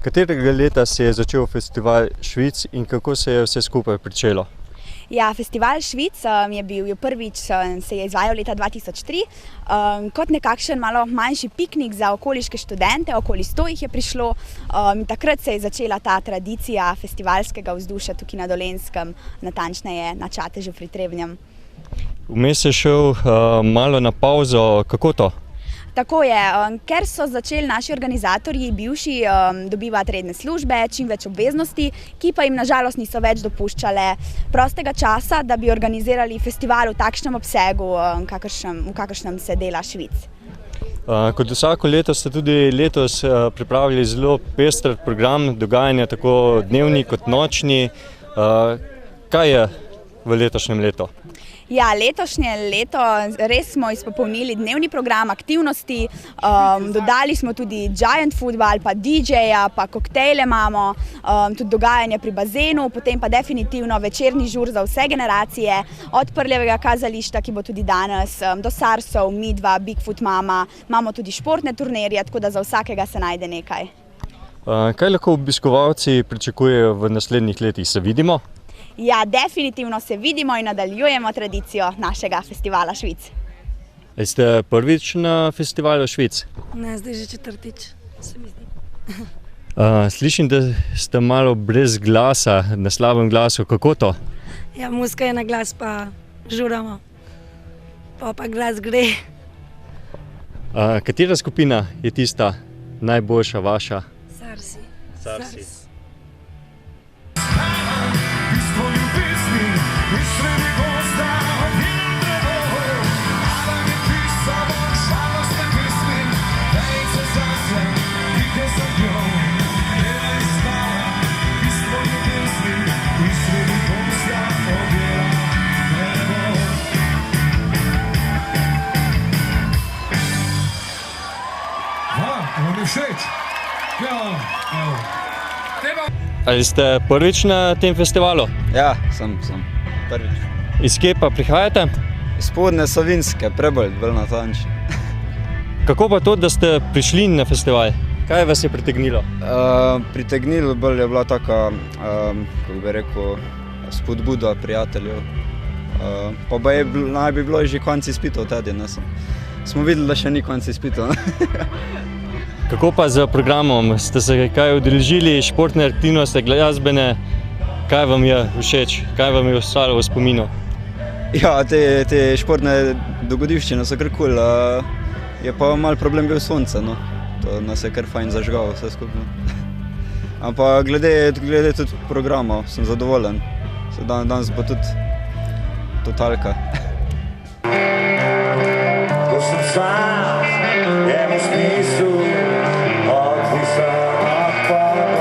Katerega leta se je začel festival Švic in kako se je vse skupaj pričelo? Ja, festival Švic je bil prvič, se je izvajal leta 2003, kot nekakšen malo manjši piknik za okoliške študente, okoli 100 jih je prišlo. Takrat se je začela ta tradicija festivalskega vzdušja tukaj na Dolenjskem, natančneje na Čatežu pri Trebnjem. Vmes je šel malo na pavzo, kako to? Tako je, ker so začeli naši organizatorji bivši dobivati redne službe, čim več obveznosti, ki pa jim na žalost niso več dopuščale prostega časa, da bi organizirali festival v takšnem obsegu, v kakršnem se dela Švic. Kot vsako leto ste tudi letos pripravili zelo pester program dogajanja, tako dnevni kot nočni. Kaj je v letošnjem letu? Ja, letošnje leto res smo izpopolnili dnevni program aktivnosti, dodali smo tudi giant football, pa DJ-ja, pa koktejle imamo, tudi dogajanje pri bazenu, potem pa definitivno večerni žur za vse generacije, od Prljevega kazališča, ki bo tudi danes, do Sarsov, Midva, Bigfoot Mama, imamo tudi športne turnirje, tako da za vsakega se najde nekaj. Kaj lahko obiskovalci pričakujejo v naslednjih letih, se vidimo? Ja, definitivno se vidimo in nadaljujemo tradicijo našega festivala Švic. Ste prvič na festivalu Švic? Ne, zdaj že četrtič, se mi zdi. Slišim, da ste malo brez glasa, na slabem glasu. Kako to? Ja, muzika je na glas, pa žuramo. Pa glas gre. Katera skupina je tista najboljša vaša? Sarsi. Ali ste prvič na tem festivalu? Ja, sem prvič. Iz kje pa prihajate? Iz Spodnje Savinjske, Prebold, bolj natančno. Kako pa to, da ste prišli na festival? Kaj vas je pritegnilo? Pritegnilo bolj je bila taka, kako bi rekel, spodbuda prijateljev. Pa naj bi bilo že konec izpitov tedi, ne sem. Smo videli, da še ni konec izpitov. Kako pa z programom? Ste se kaj udeležili, športne aktivnosti, glasbene? Kaj vam je všeč? Kaj vam je ostalo v spominu? Ja, te športne dogodivščine so kar kul. Je pa malo problem bil sonce, no. To nas je kar fajn zažgalo vse skupno. Ampak glede tudi programa sem zadovoljen. Danes bo tudi totalka. Ko sem sam, njemu smislu, odvisam od